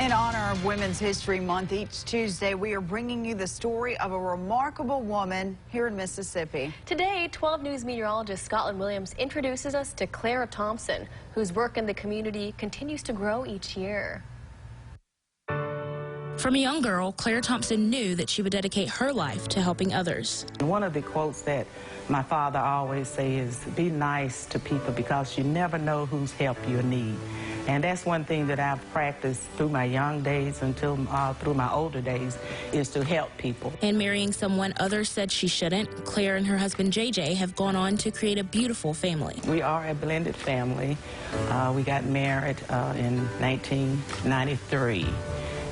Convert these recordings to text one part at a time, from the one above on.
In honor of Women's History Month, each Tuesday we are bringing you the story of a remarkable woman here in Mississippi. Today, 12 News meteorologist Scotland Williams introduces us to Clara Thompson, whose work in the community continues to grow each year. From a young girl, Clara Thompson knew that she would dedicate her life to helping others. One of the quotes that my father always says is, be nice to people because you never know whose help you need. And that's one thing that I've practiced through my young days until through my older days, is to help people. And marrying someone others said she shouldn't, Claire and her husband JJ have gone on to create a beautiful family. We are a blended family. We got married in 1993.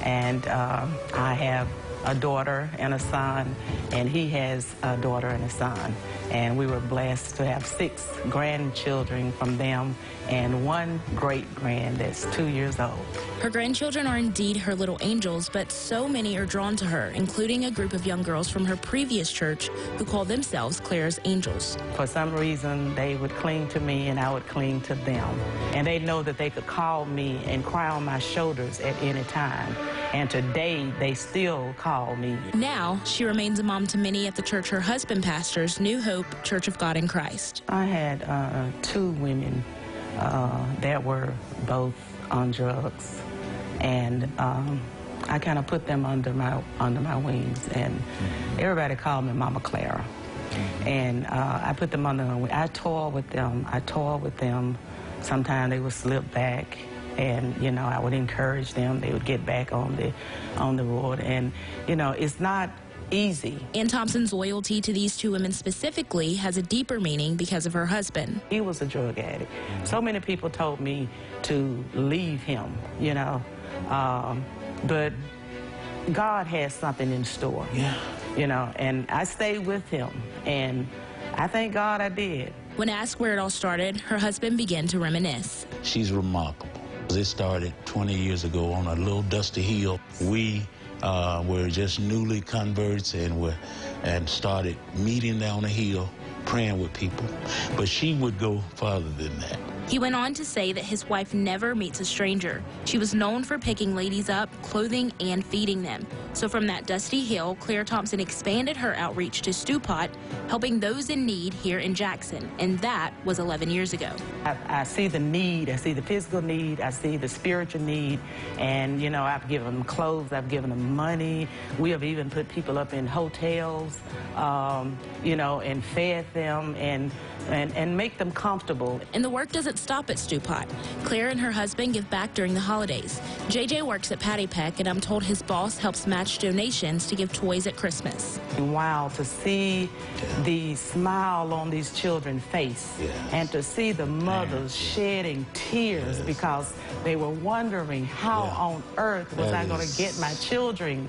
And I have a daughter and a son, and he has a daughter and a son. And we were blessed to have 6 grandchildren from them and 1 great-grand that's 2 years old. Her grandchildren are indeed her little angels, but so many are drawn to her, including a group of young girls from her previous church who call themselves Clara's Angels. For some reason, they would cling to me and I would cling to them. And they know that they could call me and cry on my shoulders at any time. And today, they still call me. Now, she remains a mom to many at the church her husband pastors, New Hope Church of God in Christ. I had 2 women that were both on drugs, and I kind of put them under my wings, and everybody called me Mama Clara. And I put them under my wings. I toiled with them. Sometimes they would slip back. And, you know, I would encourage them. They would get back on the road. And, you know, it's not easy. And Thompson's loyalty to these 2 women specifically has a deeper meaning because of her husband. He was a drug addict. So many people told me to leave him, you know. But God has something in store. Yeah. You know, and I stayed with him. And I thank God I did. When asked where it all started, her husband began to reminisce. She's remarkable. It started 20 years ago on a little dusty hill. We were just newly converts and started meeting down the hill, praying with people. But she would go farther than that. He went on to say that his wife never meets a stranger. She was known for picking ladies up, clothing, and feeding them. So from that dusty hill, Clara Thompson expanded her outreach to Stewpot, helping those in need here in Jackson, and that was 11 years ago. I see the need. I see the physical need. I see the spiritual need. And, you know, I've given them clothes. I've given them money. We have even put people up in hotels, you know, and fed them and make them comfortable. And the work doesn't stop at Stewpot. Claire and her husband give back during the holidays. JJ works at Patty Peck, and I'm told his boss helps match donations to give toys at Christmas. Wow, to see the smile on these children's face, and to see the mothers shedding tears because they were wondering how on earth was I going to get my children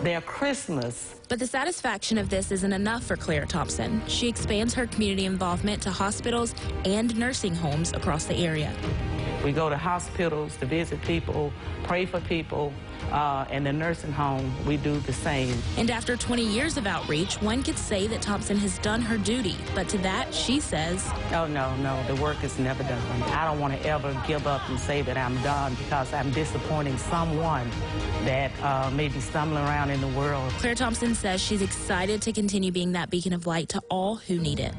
their Christmas. But the satisfaction of this isn't enough for Clara Thompson. She expands her community involvement to hospitals and nursing homes across the area. We go to hospitals to visit people, pray for people, and the nursing home, we do the same. And after 20 years of outreach, one could say that Thompson has done her duty. But to that, she says, oh, no, the work is never done. I don't want to ever give up and say that I'm done because I'm disappointing someone that may be stumbling around in the world. Clara Thompson says she's excited to continue being that beacon of light to all who need it.